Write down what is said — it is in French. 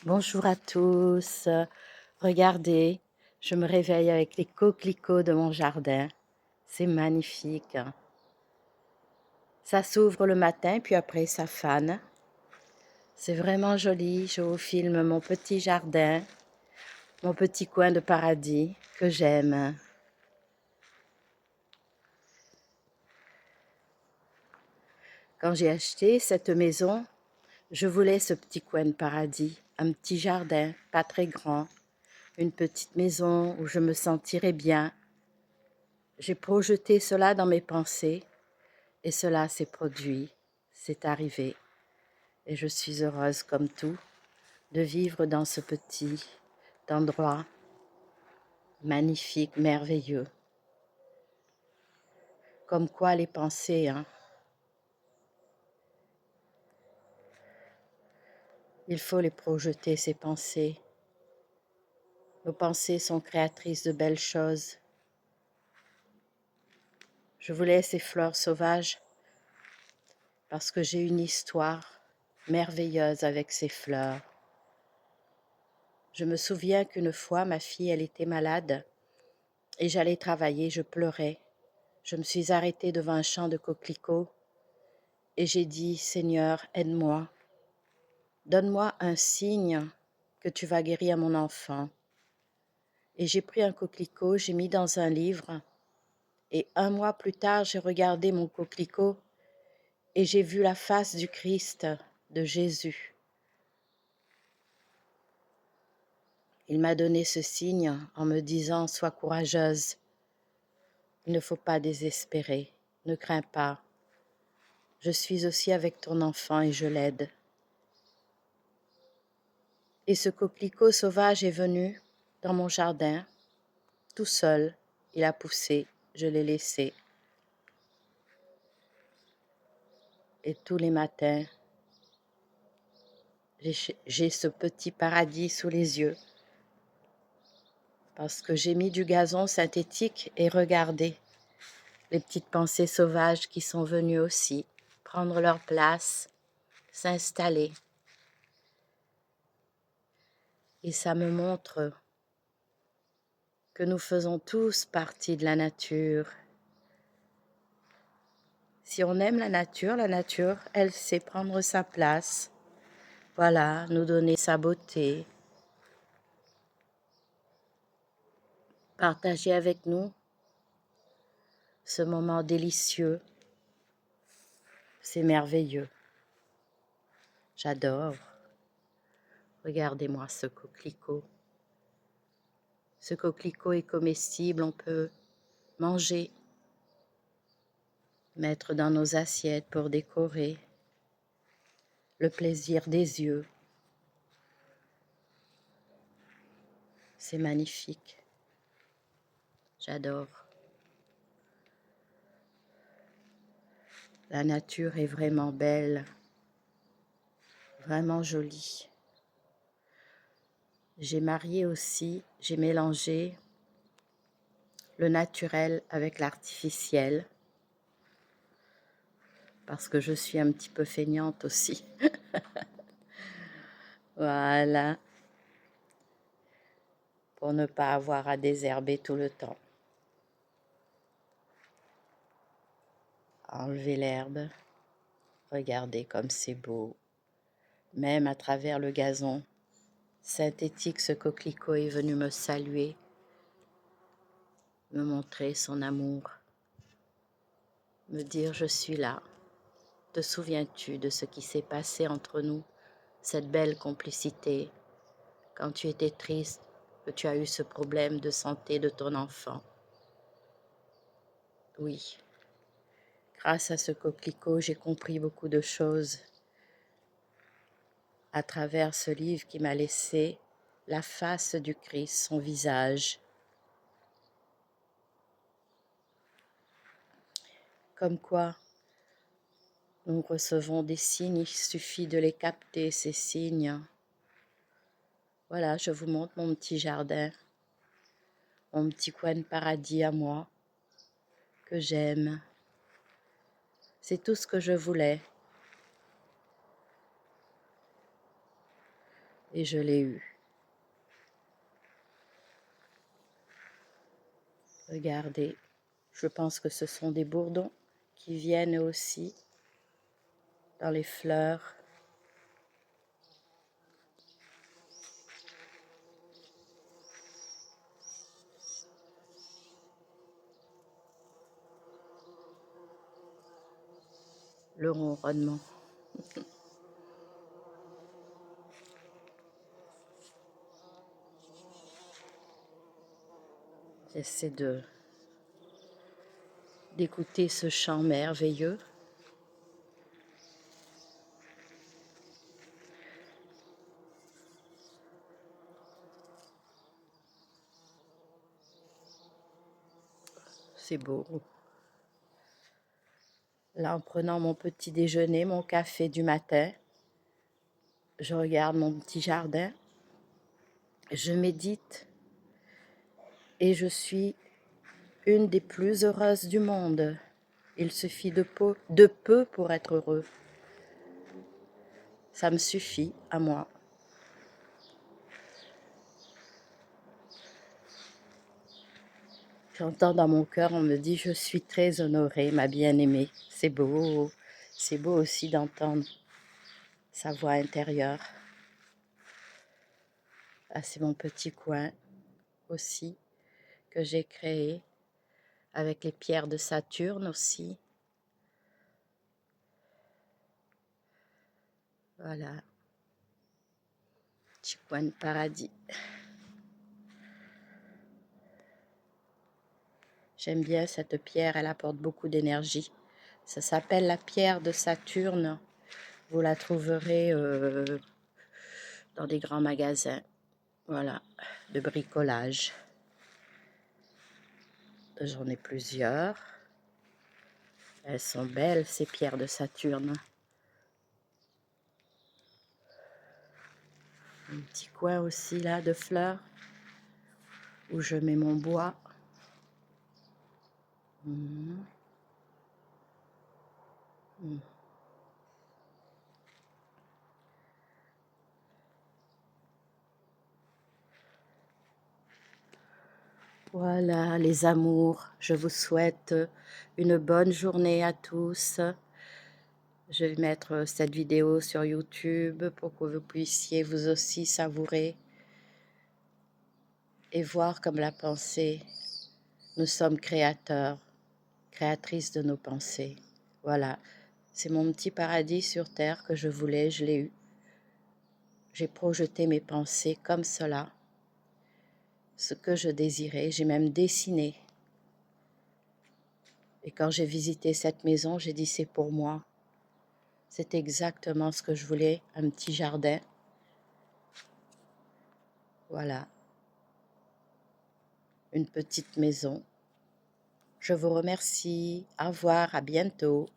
Bonjour à tous. Regardez, je me réveille avec les coquelicots de mon jardin. C'est magnifique. Ça s'ouvre le matin, puis après ça fane. C'est vraiment joli. Je vous filme mon petit jardin, mon petit coin de paradis que j'aime. Quand j'ai acheté cette maison, je voulais ce petit coin de paradis, un petit jardin, pas très grand, une petite maison où je me sentirais bien. J'ai projeté cela dans mes pensées. Et cela s'est produit, c'est arrivé. Et je suis heureuse comme tout de vivre dans ce petit endroit magnifique, merveilleux. Comme quoi les pensées, hein. Il faut les projeter, ces pensées. Nos pensées sont créatrices de belles choses. Je voulais ces fleurs sauvages parce que j'ai une histoire merveilleuse avec ces fleurs. Je me souviens qu'une fois, ma fille, elle était malade et j'allais travailler, je pleurais. Je me suis arrêtée devant un champ de coquelicots et j'ai dit, Seigneur, aide-moi. Donne-moi un signe que tu vas guérir mon enfant. Et j'ai pris un coquelicot, j'ai mis dans un livre et un mois plus tard, j'ai regardé mon coquelicot et j'ai vu la face du Christ, de Jésus. Il m'a donné ce signe en me disant, sois courageuse. Il ne faut pas désespérer, ne crains pas. Je suis aussi avec ton enfant et je l'aide. Et ce coquelicot sauvage est venu dans mon jardin, tout seul. Il a poussé, je l'ai laissé. Et tous les matins, j'ai ce petit paradis sous les yeux. Parce que j'ai mis du gazon synthétique et regardez les petites pensées sauvages qui sont venues aussi prendre leur place, s'installer. Et ça me montre que nous faisons tous partie de la nature. Si on aime la nature, elle sait prendre sa place. Voilà, nous donner sa beauté, partager avec nous ce moment délicieux. C'est merveilleux. J'adore. Regardez-moi ce coquelicot. Ce coquelicot est comestible, on peut manger, mettre dans nos assiettes pour décorer. Le plaisir des yeux. C'est magnifique. J'adore. La nature est vraiment belle, vraiment jolie. J'ai marié aussi, j'ai mélangé le naturel avec l'artificiel parce que je suis un petit peu feignante aussi. Voilà, pour ne pas avoir à désherber tout le temps. Enlever l'herbe, regardez comme c'est beau. Même à travers le gazon synthétique, ce coquelicot est venu me saluer, me montrer son amour, me dire je suis là. Te souviens-tu de ce qui s'est passé entre nous, cette belle complicité, quand tu étais triste, que tu as eu ce problème de santé de ton enfant? Oui, grâce à ce coquelicot, j'ai compris beaucoup de choses à travers ce livre qui m'a laissé la face du Christ, son visage. Comme quoi, nous recevons des signes, il suffit de les capter, ces signes. Voilà, je vous montre mon petit jardin, mon petit coin de paradis à moi, que j'aime. C'est tout ce que je voulais. et je l'ai eu. Regardez, je pense que ce sont des bourdons qui viennent aussi dans les fleurs. Le ronronnement. J'essaie d'écouter ce chant merveilleux. C'est beau. Là, en prenant mon petit déjeuner, mon café du matin, je regarde mon petit jardin, je médite et je suis une des plus heureuses du monde. Il suffit de peu pour être heureux. Ça me suffit à moi. J'entends dans mon cœur, on me dit, je suis très honorée, ma bien-aimée. C'est beau aussi d'entendre sa voix intérieure. Ah, c'est mon petit coin aussi que j'ai créé avec les pierres de Saturne aussi. Voilà, petit coin de paradis. J'aime bien cette pierre, elle apporte beaucoup d'énergie. Ça s'appelle la pierre de Saturne. Vous la trouverez dans des grands magasins, voilà, de bricolage. J'en ai plusieurs. Elles sont belles, ces pierres de Saturne. Un petit coin aussi là de fleurs où je mets mon bois. Voilà les amours, je vous souhaite une bonne journée à tous. Je vais mettre cette vidéo sur YouTube pour que vous puissiez vous aussi savourer et voir comme la pensée, nous sommes créateurs, créatrices de nos pensées. Voilà, c'est mon petit paradis sur terre que je voulais, je l'ai eu. J'ai projeté mes pensées comme cela, ce que je désirais, j'ai même dessiné. Et quand j'ai visité cette maison, j'ai dit c'est pour moi. C'est exactement ce que je voulais, un petit jardin. Voilà, une petite maison. Je vous remercie. Au revoir, à bientôt.